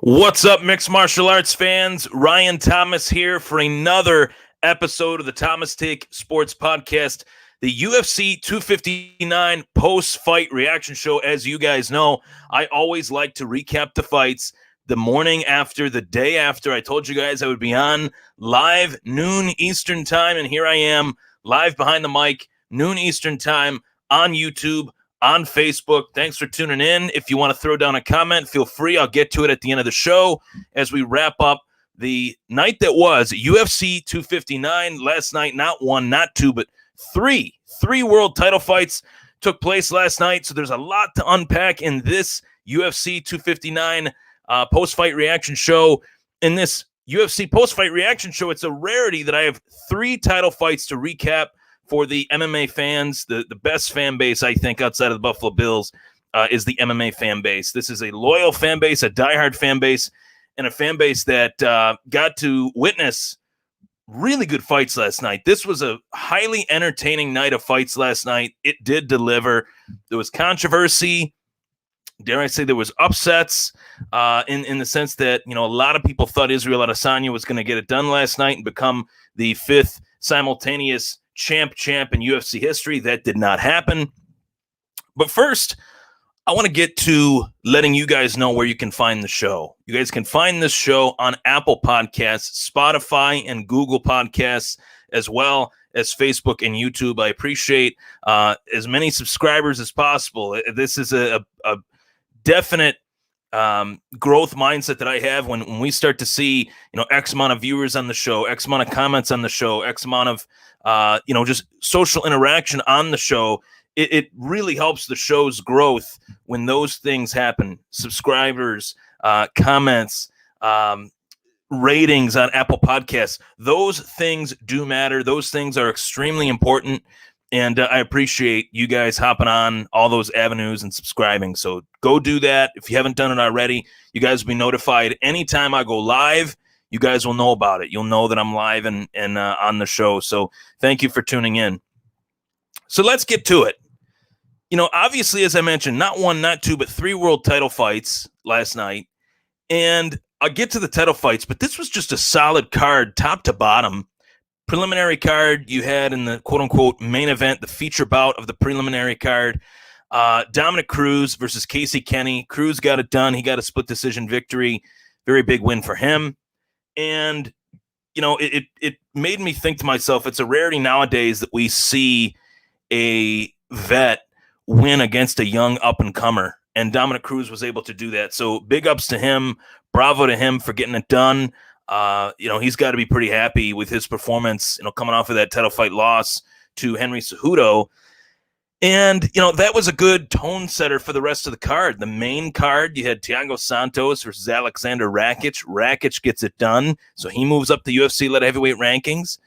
What's up, mixed martial arts fans? Ryan Thomas here for another episode of the Thomas Take Sports Podcast, the UFC 259 post-fight reaction show. As you guys know, I always like to recap the fights the morning after, the day after. I told you guys I would be on live noon Eastern time, and here I am live behind the mic, noon Eastern time on YouTube, on Facebook. Thanks for tuning in. If you want to throw down a comment, feel free. I'll get to it at the end of the show as we wrap up the night that was UFC 259. Last night, not one, not two, but three world title fights took place last night. So there's a lot to unpack in this UFC 259 post-fight reaction show. In this UFC post-fight reaction show, it's a rarity that I have three title fights to recap for the MMA fans. The best fan base, I think, outside of the Buffalo Bills is the MMA fan base. This is a loyal fan base, a diehard fan base, and a fan base that got to witness really good fights last night. This was a highly entertaining night of fights last night. It did deliver. There was controversy. Dare I say there was upsets in the sense that, a lot of people thought Israel Adesanya was going to get it done last night and become the fifth simultaneous champ in UFC history. That did not happen. But first, I want to get to letting you guys know where you can find the show. You guys can find this show on Apple Podcasts, Spotify, and Google Podcasts, as well as Facebook and YouTube. I appreciate as many subscribers as possible. This is a definite growth mindset that I have when we start to see, X amount of viewers on the show, X amount of comments on the show, X amount of, just social interaction on the show. It really helps the show's growth when those things happen. Subscribers, comments, ratings on Apple Podcasts. Those things do matter. Those things are extremely important. And I appreciate you guys hopping on all those avenues and subscribing. So go do that. If you haven't done it already, you guys will be notified anytime I go live. You guys will know about it. You'll know that I'm live and on the show. So thank you for tuning in. So let's get to it. Obviously, as I mentioned, not one, not two, but three world title fights last night. And I'll get to the title fights, but this was just a solid card, top to bottom. Preliminary card you had in the quote-unquote main event, the feature bout of the preliminary card, Dominic Cruz versus Casey Kenny. Cruz got it done. He got a split decision victory. Very big win for him. And, it made me think to myself, it's a rarity nowadays that we see a vet win against a young up-and-comer. And Dominic Cruz was able to do that. So big ups to him. Bravo to him for getting it done. He's got to be pretty happy with his performance, coming off of that title fight loss to Henry Cejudo. And, that was a good tone setter for the rest of the card. The main card, you had Thiago Santos versus Alexander Rakic. Rakic gets it done. So he moves up the UFC light heavyweight rankings.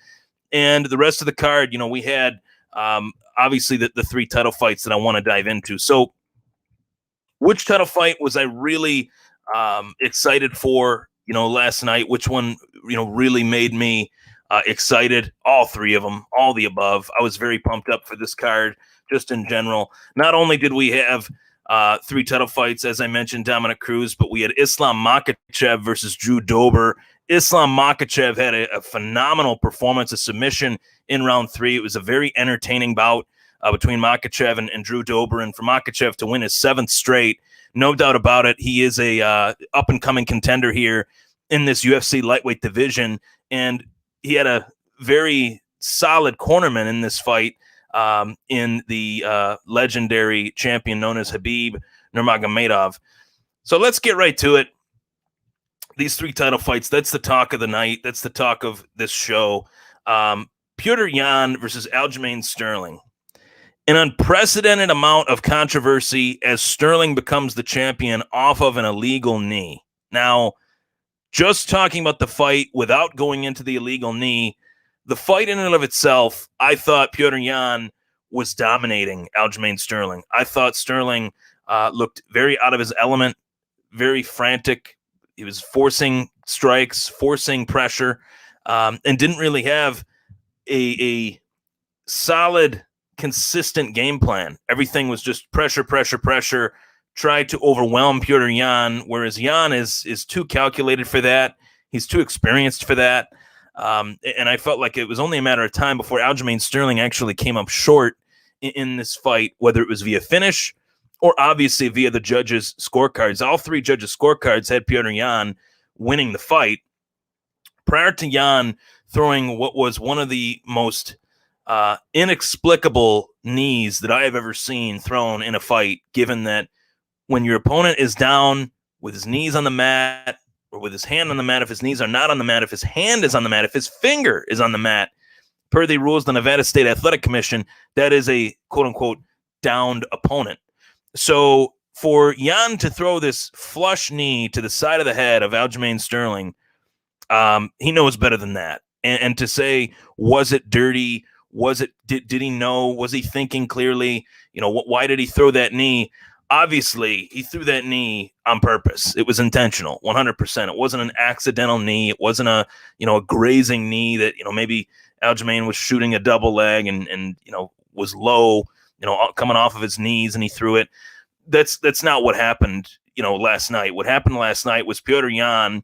And the rest of the card, we had obviously the three title fights that I want to dive into. So which title fight was I really excited for? Last night, which one, really made me excited? All three of them, all the above. I was very pumped up for this card, just in general. Not only did we have three title fights, as I mentioned, Dominic Cruz, but we had Islam Makhachev versus Drew Dober. Islam Makhachev had a phenomenal performance, a submission in round three. It was a very entertaining bout between Makhachev and Drew Dober, and for Makhachev to win his seventh straight, no doubt about it, he is a up-and-coming contender here in this UFC lightweight division, and he had a very solid cornerman in this fight in the legendary champion known as Khabib Nurmagomedov. So let's get right to it. These three title fights, that's the talk of the night. That's the talk of this show. Petr Yan versus Aljamain Sterling. An unprecedented amount of controversy as Sterling becomes the champion off of an illegal knee. Now, just talking about the fight without going into the illegal knee, the fight in and of itself, I thought Petr Yan was dominating Aljamain Sterling. I thought Sterling looked very out of his element, very frantic. He was forcing strikes, forcing pressure, and didn't really have a solid, consistent game plan. Everything was just pressure, tried to overwhelm Petr Yan, whereas Yan is too calculated for that. He's too experienced for that. And I felt like it was only a matter of time before Aljamain Sterling actually came up short in this fight, whether it was via finish or obviously via the judges' scorecards. All three judges' scorecards had Petr Yan winning the fight. Prior to Yan throwing what was one of the most inexplicable knees that I have ever seen thrown in a fight, given that when your opponent is down with his knees on the mat or with his hand on the mat, if his knees are not on the mat, if his hand is on the mat, if his finger is on the mat, per the rules of the Nevada State Athletic Commission, that is a quote-unquote downed opponent. So for Yan to throw this flush knee to the side of the head of Aljamain Sterling, he knows better than that. And to say, was it dirty? Was it? Did he know? Was he thinking clearly? Why did he throw that knee? Obviously, he threw that knee on purpose. It was intentional, 100%. It wasn't an accidental knee. It wasn't a grazing knee that maybe Aljamain was shooting a double leg and was low, coming off of his knees and he threw it. That's not what happened. Last night. What happened last night was Petr Yan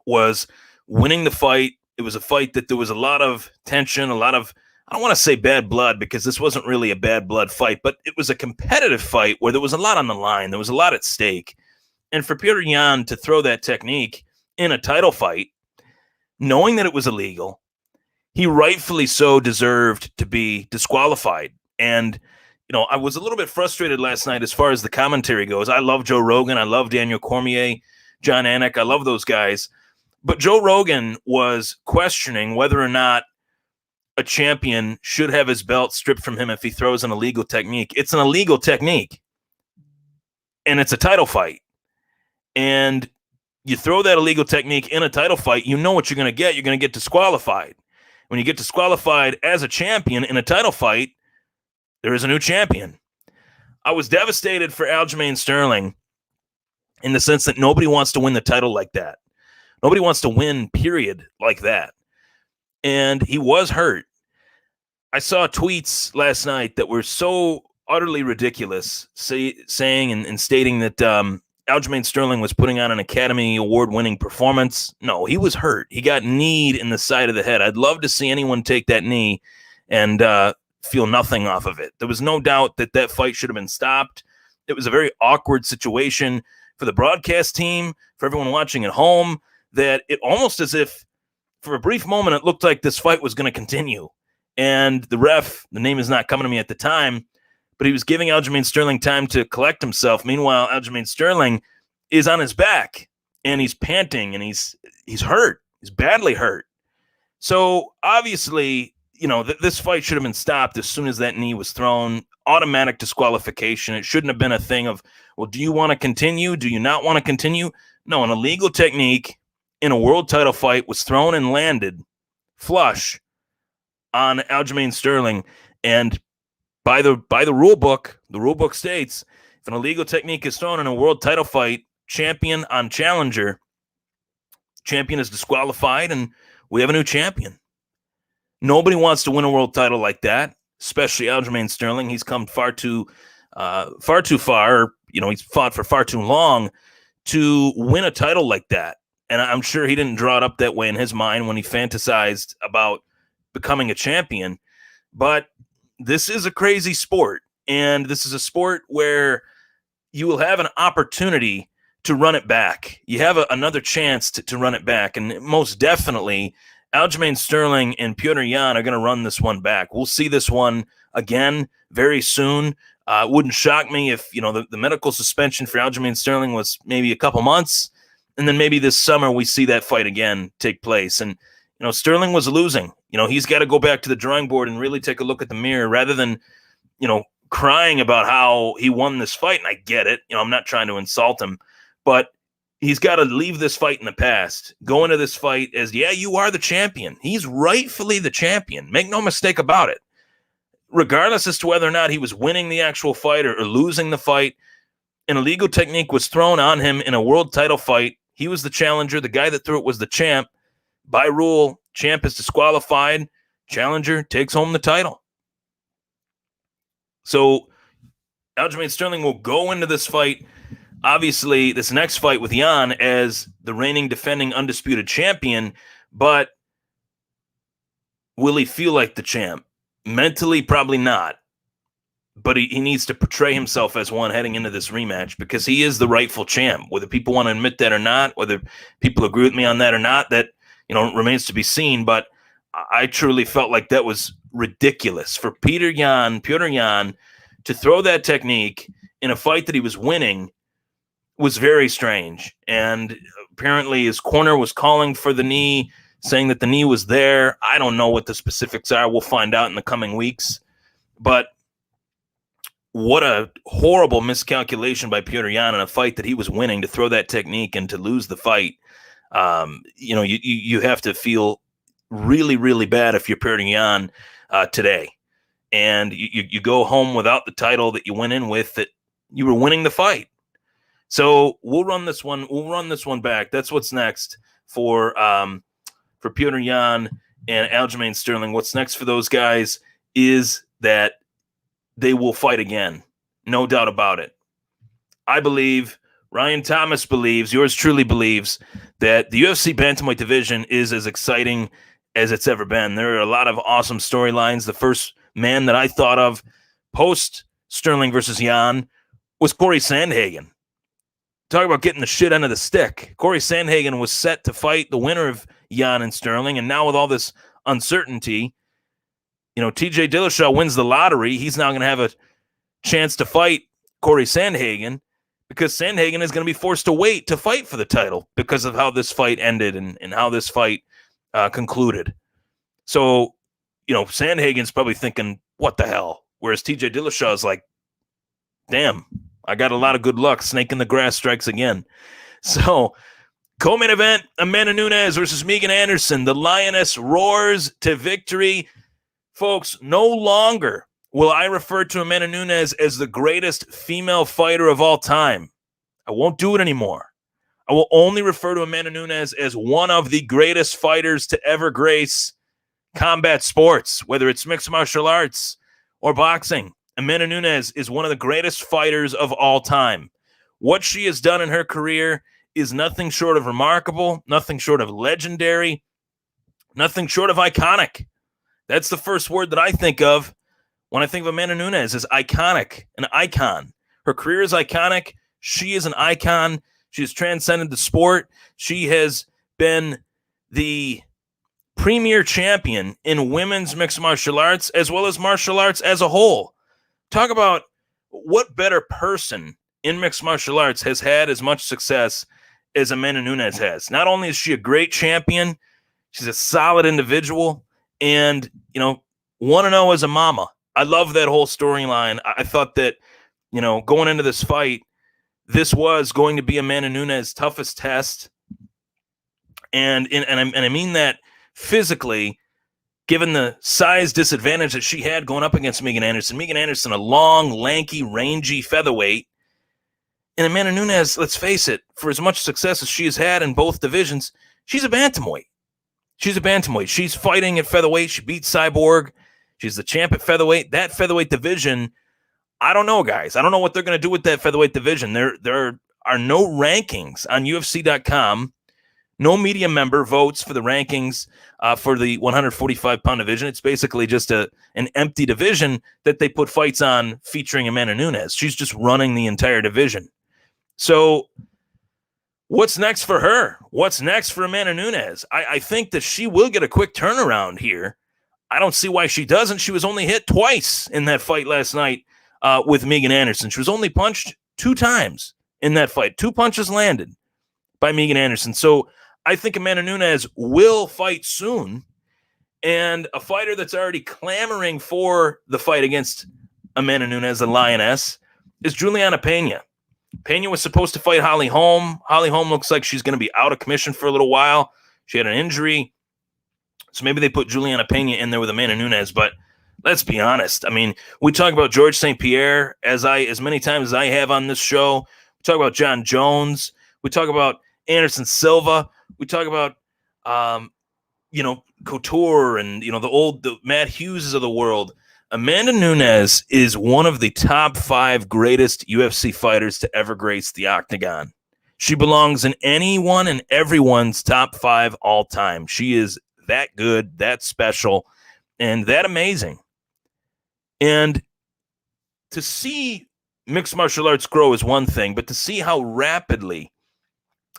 was winning the fight. It was a fight that there was a lot of tension, a lot of, I don't want to say bad blood because this wasn't really a bad blood fight, but it was a competitive fight where there was a lot on the line. There was a lot at stake. And for Petr Yan to throw that technique in a title fight, knowing that it was illegal, he rightfully so deserved to be disqualified. And, I was a little bit frustrated last night as far as the commentary goes. I love Joe Rogan. I love Daniel Cormier, John Anik. I love those guys. But Joe Rogan was questioning whether or not a champion should have his belt stripped from him if he throws an illegal technique. It's an illegal technique, and it's a title fight. And you throw that illegal technique in a title fight, you know what you're going to get. You're going to get disqualified. When you get disqualified as a champion in a title fight, there is a new champion. I was devastated for Aljamain Sterling in the sense that nobody wants to win the title like that. Nobody wants to win, period, like that. And he was hurt. I saw tweets last night that were so utterly ridiculous, saying and stating that Aljamain Sterling was putting on an Academy Award-winning performance. No, he was hurt. He got kneed in the side of the head. I'd love to see anyone take that knee and feel nothing off of it. There was no doubt that fight should have been stopped. It was a very awkward situation for the broadcast team, for everyone watching at home, that it almost as if for a brief moment it looked like this fight was going to continue. And the ref, the name is not coming to me at the time, but he was giving Aljamain Sterling time to collect himself. Meanwhile, Aljamain Sterling is on his back and he's panting and he's hurt. He's badly hurt. So obviously, this fight should have been stopped as soon as that knee was thrown. Automatic disqualification. It shouldn't have been a thing of, well, do you want to continue? Do you not want to continue? No, an illegal technique in a world title fight was thrown and landed flush on Aljamain Sterling. And by the rule book, the rule book states, if an illegal technique is thrown in a world title fight, champion on challenger, champion is disqualified, and we have a new champion. Nobody wants to win a world title like that, especially Aljamain Sterling. He's come far too far. He's fought for far too long to win a title like that. And I'm sure he didn't draw it up that way in his mind when he fantasized about becoming a champion. But this is a crazy sport. And this is a sport where you will have an opportunity to run it back. You have another chance to run it back. And most definitely, Aljamain Sterling and Petr Yan are going to run this one back. We'll see this one again very soon. It wouldn't shock me if, the medical suspension for Aljamain Sterling was maybe a couple months. And then maybe this summer we see that fight again take place. And, Sterling was losing. He's got to go back to the drawing board and really take a look at the mirror rather than, crying about how he won this fight. And I get it. I'm not trying to insult him. But he's got to leave this fight in the past. Go into this fight as, yeah, you are the champion. He's rightfully the champion. Make no mistake about it. Regardless as to whether or not he was winning the actual fight or losing the fight, an illegal technique was thrown on him in a world title fight. He was the challenger. The guy that threw it was the champ. By rule, champ is disqualified. Challenger takes home the title. So Aljamain Sterling will go into this fight, obviously, this next fight with Jan as the reigning, defending, undisputed champion, but will he feel like the champ? Mentally, probably not. But he needs to portray himself as one heading into this rematch because he is the rightful champ. Whether people want to admit that or not, whether people agree with me on that or not, that remains to be seen. But I truly felt like that was ridiculous for Petr Yan to throw that technique in a fight that he was winning was very strange. And apparently his corner was calling for the knee, saying that the knee was there. I don't know what the specifics are. We'll find out in the coming weeks. But what a horrible miscalculation by Petr Yan in a fight that he was winning to throw that technique and to lose the fight. You have to feel really, really bad if you're Petr Yan today. And you go home without the title that you went in with, that you were winning the fight. So we'll run this one. We'll run this one back. That's what's next for Petr Yan and Aljamain Sterling. What's next for those guys is that they will fight again. No doubt about it. I believe, Ryan Thomas believes, yours truly believes, that the UFC bantamweight division is as exciting as it's ever been. There are a lot of awesome storylines. The first man that I thought of post Sterling versus Jan was Corey Sandhagen. Talk about getting the shit end of the stick. Corey Sandhagen was set to fight the winner of Jan and Sterling, and now with all this uncertainty, TJ Dillashaw wins the lottery. He's now going to have a chance to fight Corey Sandhagen because Sandhagen is going to be forced to wait to fight for the title because of how this fight ended and how this fight concluded. So, Sandhagen's probably thinking, what the hell? Whereas TJ Dillashaw is like, damn, I got a lot of good luck. Snake in the grass strikes again. So, co-main event, Amanda Nunes versus Megan Anderson. The Lioness roars to victory. Folks, no longer will I refer to Amanda Nunes as the greatest female fighter of all time. I won't do it anymore. I will only refer to Amanda Nunes as one of the greatest fighters to ever grace combat sports, whether it's mixed martial arts or boxing. Amanda Nunes is one of the greatest fighters of all time. What she has done in her career is nothing short of remarkable, nothing short of legendary, nothing short of iconic. That's the first word that I think of when I think of Amanda Nunes, is iconic, an icon. Her career is iconic. She is an icon. She has transcended the sport. She has been the premier champion in women's mixed martial arts as well as martial arts as a whole. Talk about what better person in mixed martial arts has had as much success as Amanda Nunes has. Not only is she a great champion, she's a solid individual, and, 1-0 as a mama. I love that whole storyline. I thought that, going into this fight, this was going to be Amanda Nunes' toughest test. And I mean that physically, given the size disadvantage that she had going up against Megan Anderson. Megan Anderson, a long, lanky, rangy featherweight. And Amanda Nunes, let's face it, for as much success as she has had in both divisions, she's a bantamweight. She's fighting at featherweight. She beat Cyborg. She's the champ at featherweight. That featherweight division, I don't know, guys. I don't know what they're going to do with that featherweight division. There are no rankings on UFC.com. No media member votes for the rankings for the 145-pound division. It's basically just an empty division that they put fights on featuring Amanda Nunes. She's just running the entire division. So what's next for her? What's next for Amanda Nunes? I think that she will get a quick turnaround here. I don't see why she doesn't. She was only hit twice in that fight last night with Megan Anderson. She was only punched 2 times in that fight. 2 punches landed by Megan Anderson. So I think Amanda Nunes will fight soon. And a fighter that's already clamoring for the fight against Amanda Nunes, the Lioness, is Juliana Pena. Pena was supposed to fight Holly Holm. Holly Holm looks like she's going to be out of commission for a little while. She had an injury. So maybe they put Juliana Pena in there with Amanda Nunes. But let's be honest. I mean, we talk about George St. Pierre as many times as I have on this show. We talk about John Jones. We talk about Anderson Silva. We talk about, Couture and, the Matt Hugheses of the world. Amanda Nunes is one of the top 5 greatest UFC fighters to ever grace the octagon. She belongs in anyone and everyone's top 5 all time. She is that good, that special, and that amazing. And to see mixed martial arts grow is one thing, but to see how rapidly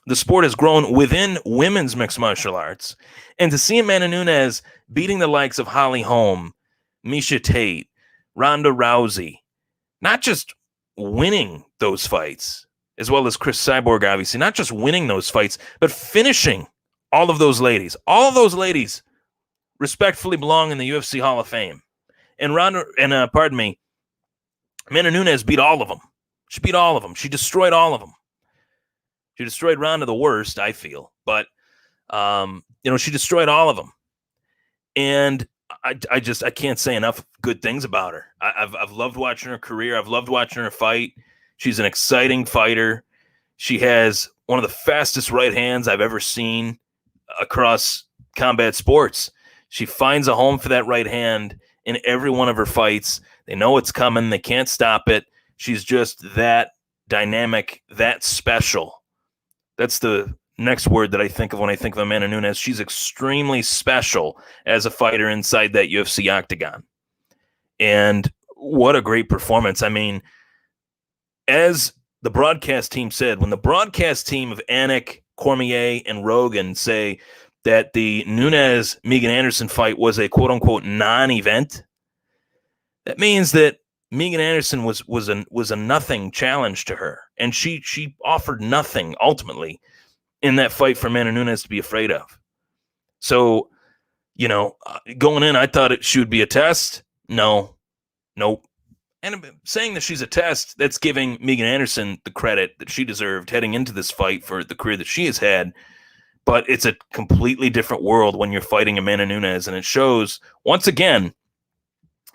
the sport has grown within women's mixed martial arts, and to see Amanda Nunes beating the likes of Holly Holm, Miesha Tate, Ronda Rousey, not just winning those fights, as well as Chris Cyborg, obviously, not just winning those fights, but finishing all of those ladies. All of those ladies respectfully belong in the UFC Hall of Fame. And Amanda Nunes beat all of them. She beat all of them. She destroyed all of them. She destroyed Ronda the worst, I feel. But, she destroyed all of them. And I can't say enough good things about her. I've loved watching her career. I've loved watching her fight. She's an exciting fighter. She has one of the fastest right hands I've ever seen across combat sports. She finds a home for that right hand in every one of her fights. They know it's coming. They can't stop it. She's just that dynamic, that special. That's the next word that I think of when I think of Amanda Nunes. She's extremely special as a fighter inside that UFC octagon. And what a great performance. I mean, as the broadcast team said, when the broadcast team of Anik, Cormier, and Rogan say that the Nunes-Megan Anderson fight was a quote-unquote non-event, that means that Megan Anderson was a nothing challenge to her. And she offered nothing, ultimately, in that fight for Amanda Nunes to be afraid of. So, going in, I thought she would be a test. Nope. And saying that she's a test, that's giving Megan Anderson the credit that she deserved heading into this fight for the career that she has had. But it's a completely different world when you're fighting Amanda Nunes. And it shows, once again,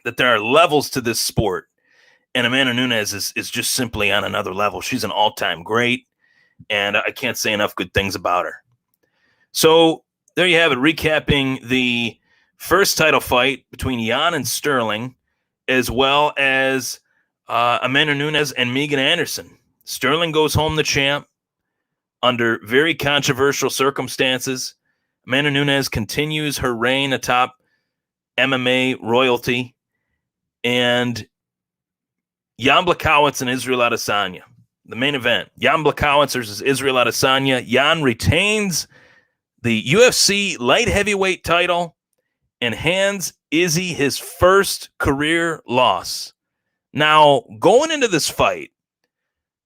that there are levels to this sport. And Amanda Nunes is just simply on another level. She's an all-time great. And I can't say enough good things about her. So there you have it, recapping the first title fight between Jan and Sterling, as well as Amanda Nunes and Megan Anderson. Sterling goes home the champ under very controversial circumstances. Amanda Nunes continues her reign atop MMA royalty. And Jan Blachowicz and Israel Adesanya. The main event, Jan Blachowicz versus Israel Adesanya. Jan retains the UFC light heavyweight title and hands Izzy his first career loss. Now, going into this fight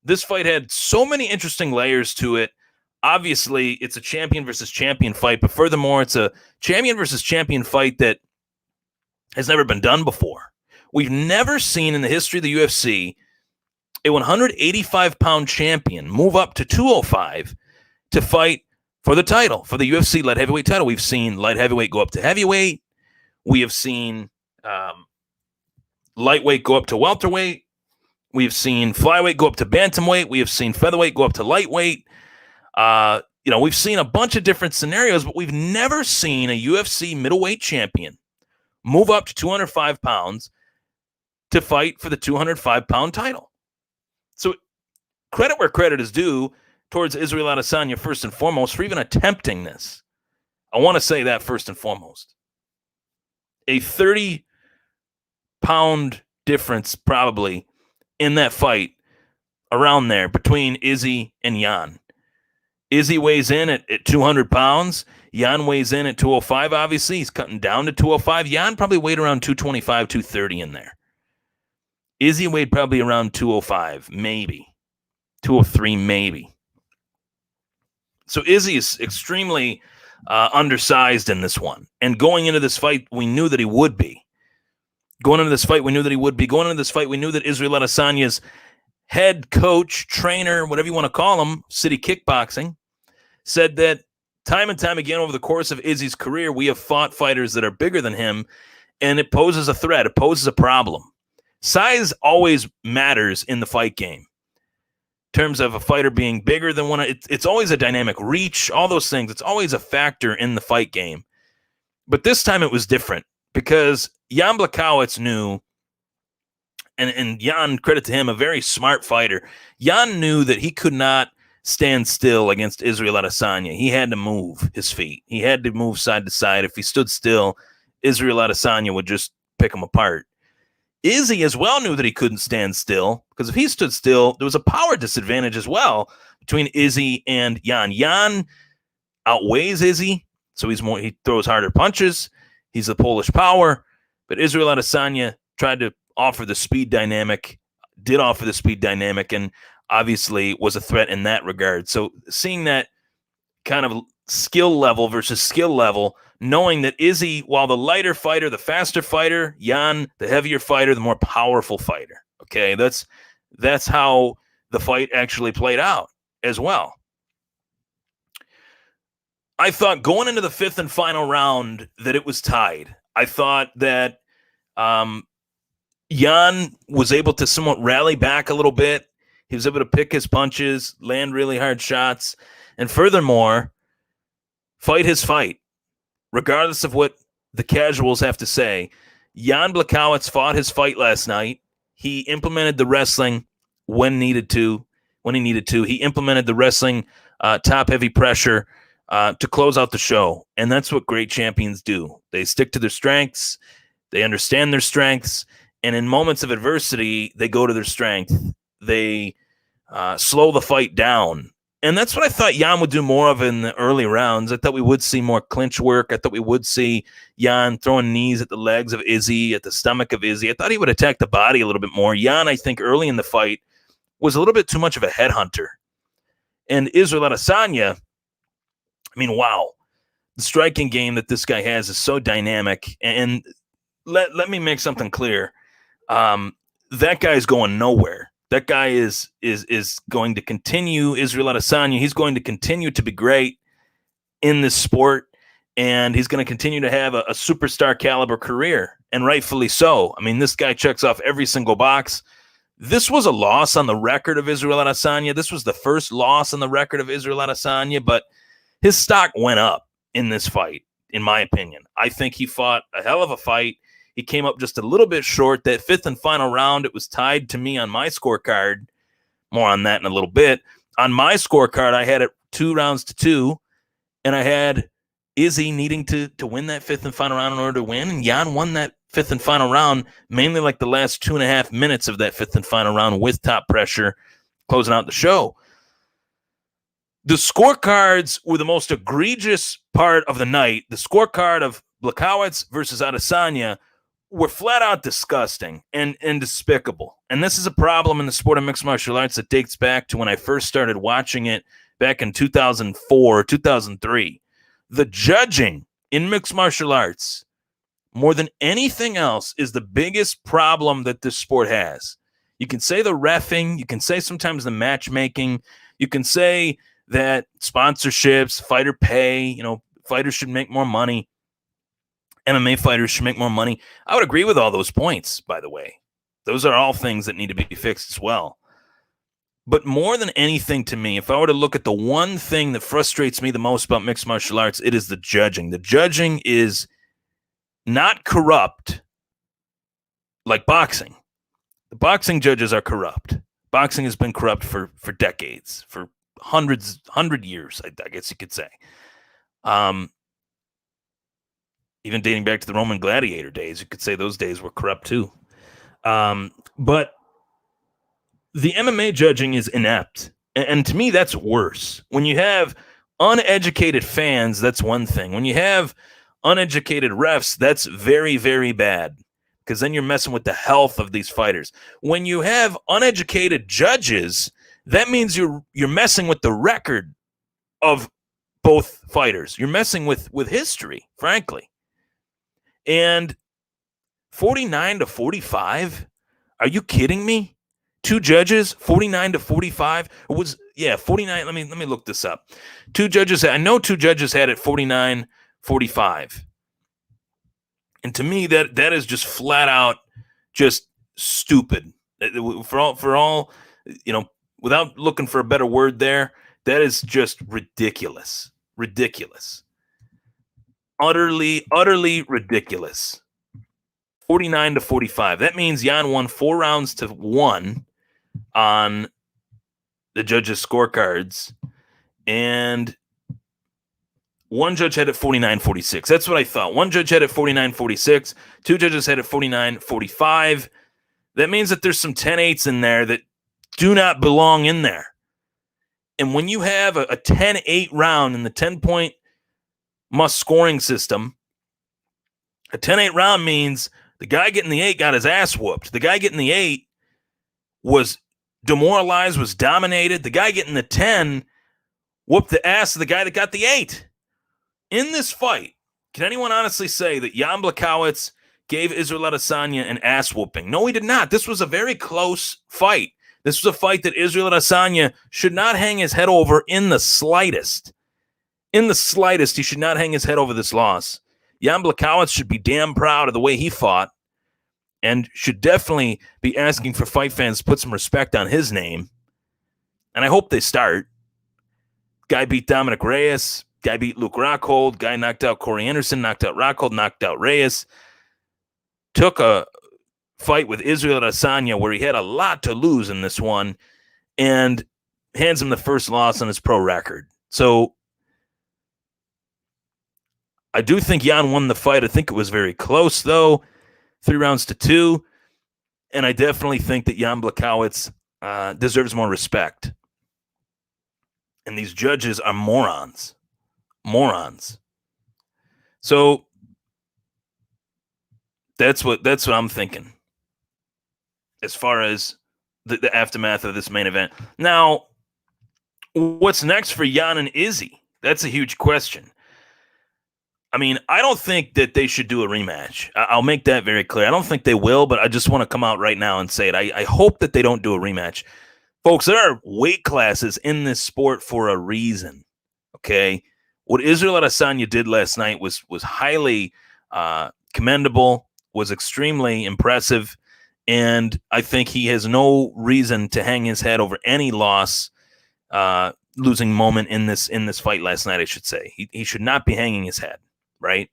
had so many interesting layers to it. Obviously, it's a champion versus champion fight, but furthermore, it's a champion versus champion fight that has never been done before. We've never seen in the history of the UFC a 185-pound champion move up to 205 to fight for the title, for the UFC light heavyweight title. We've seen light heavyweight go up to heavyweight. We have seen lightweight go up to welterweight. We've seen flyweight go up to bantamweight. We have seen featherweight go up to lightweight. We've seen a bunch of different scenarios, but we've never seen a UFC middleweight champion move up to 205 pounds to fight for the 205-pound title. So credit where credit is due towards Israel Adesanya first and foremost for even attempting this. I want to say that first and foremost. A 30-pound difference probably in that fight around there between Izzy and Jan. Izzy weighs in at 200 pounds. Jan weighs in at 205, obviously. He's cutting down to 205. Jan probably weighed around 225, 230 in there. Izzy weighed probably around 205, maybe. 203, maybe. So Izzy is extremely undersized in this one. And going into this fight, we knew that he would be. Going into this fight, we knew that Israel Adesanya's head coach, trainer, whatever you want to call him, City Kickboxing, said that time and time again over the course of Izzy's career, we have fought fighters that are bigger than him, and it poses a threat. It poses a problem. Size always matters in the fight game. In terms of a fighter being bigger than one, it's always a dynamic reach, all those things. It's always a factor in the fight game. But this time it was different because Jan Blachowicz knew, and Jan, credit to him, a very smart fighter. Jan knew that he could not stand still against Israel Adesanya. He had to move his feet. He had to move side to side. If he stood still, Israel Adesanya would just pick him apart. Izzy as well knew that he couldn't stand still, because if he stood still, there was a power disadvantage as well between Izzy and Jan. Jan outweighs Izzy, so he throws harder punches. He's the Polish power, but Israel Adesanya tried to offer the speed dynamic, and obviously was a threat in that regard. So seeing that kind of skill level versus skill level, knowing that Izzy, while the lighter fighter, the faster fighter, Jan, the heavier fighter, the more powerful fighter. Okay, that's how the fight actually played out as well. I thought going into the fifth and final round that it was tied. I thought that Jan was able to somewhat rally back a little bit. He was able to pick his punches, land really hard shots, and furthermore, fight his fight, regardless of what the casuals have to say. Jan Blachowicz fought his fight last night. He implemented the wrestling when he needed to. He implemented the wrestling, top-heavy pressure to close out the show, and that's what great champions do. They stick to their strengths. They understand their strengths, and in moments of adversity, they go to their strength. They slow the fight down. And that's what I thought Jan would do more of in the early rounds. I thought we would see more clinch work. I thought we would see Jan throwing knees at the legs of Izzy, at the stomach of Izzy. I thought he would attack the body a little bit more. Jan, I think, early in the fight was a little bit too much of a headhunter. And Israel Adesanya, I mean, wow. The striking game that this guy has is so dynamic. And let me make something clear. That guy's going nowhere. That guy is going to continue, Israel Adesanya. He's going to continue to be great in this sport, and he's going to continue to have a superstar caliber career, and rightfully so. I mean, this guy checks off every single box. This was a loss on the record of Israel Adesanya. This was the first loss on the record of Israel Adesanya, but his stock went up in this fight, in my opinion. I think he fought a hell of a fight. He came up just a little bit short. That fifth and final round, it was tied to me on my scorecard. More on that in a little bit. On my scorecard, I had it 2-2, and I had Izzy needing to win that fifth and final round in order to win, and Jan won that fifth and final round, mainly like the last 2.5 minutes of that fifth and final round with top pressure, closing out the show. The scorecards were the most egregious part of the night. The scorecard of Blachowicz versus Adesanya were flat out disgusting and despicable. And this is a problem in the sport of mixed martial arts that dates back to when I first started watching it back in 2004, 2003. The judging in mixed martial arts, more than anything else, is the biggest problem that this sport has. You can say the reffing, you can say sometimes the matchmaking, you can say that sponsorships, fighter pay, fighters should make more money. MMA fighters should make more money. I would agree with all those points, by the way. Those are all things that need to be fixed as well. But more than anything to me, if I were to look at the one thing that frustrates me the most about mixed martial arts, it is the judging. The judging is not corrupt like boxing. The boxing judges are corrupt. Boxing has been corrupt for decades, for 100 years, I guess you could say. Even dating back to the Roman gladiator days, you could say those days were corrupt too. But the MMA judging is inept. And to me, that's worse. When you have uneducated fans, that's one thing. When you have uneducated refs, that's very, very bad, because then you're messing with the health of these fighters. When you have uneducated judges, that means you're messing with the record of both fighters. You're messing with history, frankly. And 49-45? Are you kidding me? Two judges, 49-45? It was 49. Let me look this up. I know two judges had it 49-45. And to me, that is just flat out just stupid. For all, without looking for a better word there, that is just ridiculous. Ridiculous. Utterly ridiculous. 49-45. That means Jan won 4 rounds to 1 on the judges' scorecards. And one judge had it 49-46. That's what I thought. One judge had it 49-46. 2 judges had it 49-45. That means that there's some 10-8s in there that do not belong in there. And when you have a 10-8 round in the 10-point must scoring system, a 10-8 round means the guy getting the 8 got his ass whooped. The guy getting the 8 was demoralized, was dominated. The guy getting the 10 whooped the ass of the guy that got the 8. In this fight, can anyone honestly say that Jan Blachowicz gave Israel Adesanya an ass whooping? No, he did not. This was a very close fight. This was a fight that Israel Adesanya should not hang his head over in the slightest. In the slightest, he should not hang his head over this loss. Jan Blachowicz should be damn proud of the way he fought and should definitely be asking for fight fans to put some respect on his name. And I hope they start. Guy beat Dominic Reyes. Guy beat Luke Rockhold. Guy knocked out Corey Anderson, knocked out Rockhold, knocked out Reyes. Took a fight with Israel Adesanya where he had a lot to lose in this one and hands him the first loss on his pro record. So I do think Jan won the fight. I think it was very close, though. 3-2. And I definitely think that Jan Blachowicz deserves more respect. And these judges are morons. Morons. So that's what I'm thinking as far as the aftermath of this main event. Now, what's next for Jan and Izzy? That's a huge question. I mean, I don't think that they should do a rematch. I'll make that very clear. I don't think they will, but I just want to come out right now and say it. I hope that they don't do a rematch. Folks, there are weight classes in this sport for a reason, okay? What Israel Adesanya did last night was highly commendable, was extremely impressive, and I think he has no reason to hang his head over any loss, losing moment in this fight last night, I should say. He should not be hanging his head, right?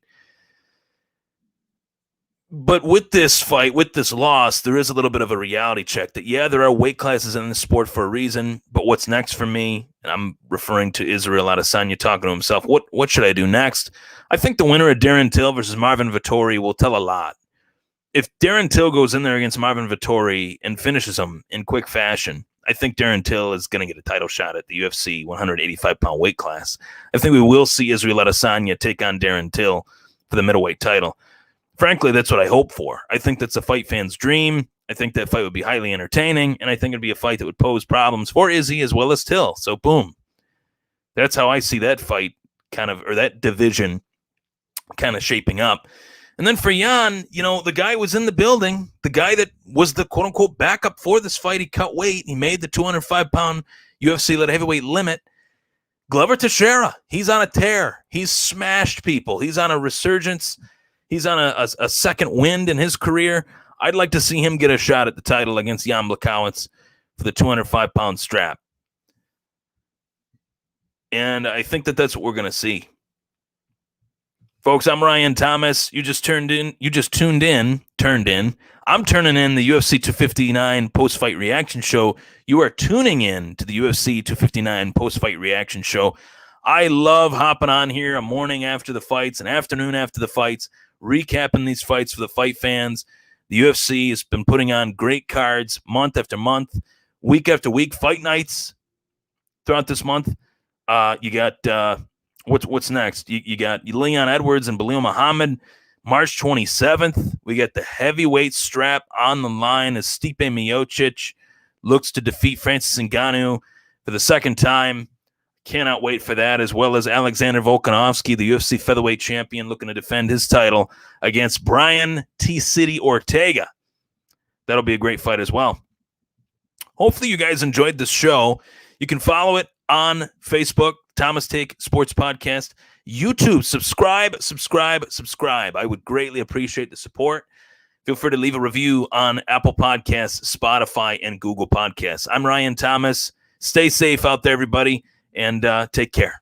But with this fight, with this loss, there is a little bit of a reality check that, yeah, there are weight classes in this sport for a reason, but what's next for me, and I'm referring to Israel Adesanya talking to himself, what should I do next? I think the winner of Darren Till versus Marvin Vettori will tell a lot. If Darren Till goes in there against Marvin Vettori and finishes him in quick fashion, I think Darren Till is going to get a title shot at the UFC 185-pound weight class. I think we will see Israel Adesanya take on Darren Till for the middleweight title. Frankly, that's what I hope for. I think that's a fight fan's dream. I think that fight would be highly entertaining, and I think it'd be a fight that would pose problems for Izzy as well as Till. So, boom. That's how I see that fight or that division kind of shaping up. And then for Jan, the guy was in the building. The guy that was the quote-unquote backup for this fight, he cut weight. He made the 205-pound UFC light heavyweight limit. Glover Teixeira, he's on a tear. He's smashed people. He's on a resurgence. He's on a second wind in his career. I'd like to see him get a shot at the title against Jan Blachowicz for the 205-pound strap. And I think that that's what we're going to see. Folks, I'm Ryan Thomas. You just turned in. I'm turning in the UFC 259 post-fight reaction show. You are tuning in to the UFC 259 post-fight reaction show. I love hopping on here a morning after the fights, an afternoon after the fights, recapping these fights for the fight fans. The UFC has been putting on great cards month after month, week after week, fight nights throughout this month. You got what's next? You got Leon Edwards and Belal Muhammad, March 27th. We got the heavyweight strap on the line as Stipe Miocic looks to defeat Francis Ngannou for the second time. Cannot wait for that, as well as Alexander Volkanovski, the UFC featherweight champion, looking to defend his title against Brian T-City Ortega. That'll be a great fight as well. Hopefully you guys enjoyed this show. You can follow it on Facebook, Thomas Take Sports Podcast, YouTube. Subscribe. I would greatly appreciate the support. Feel free to leave a review on Apple Podcasts, Spotify, and Google Podcasts. I'm Ryan Thomas. Stay safe out there, everybody. And take care.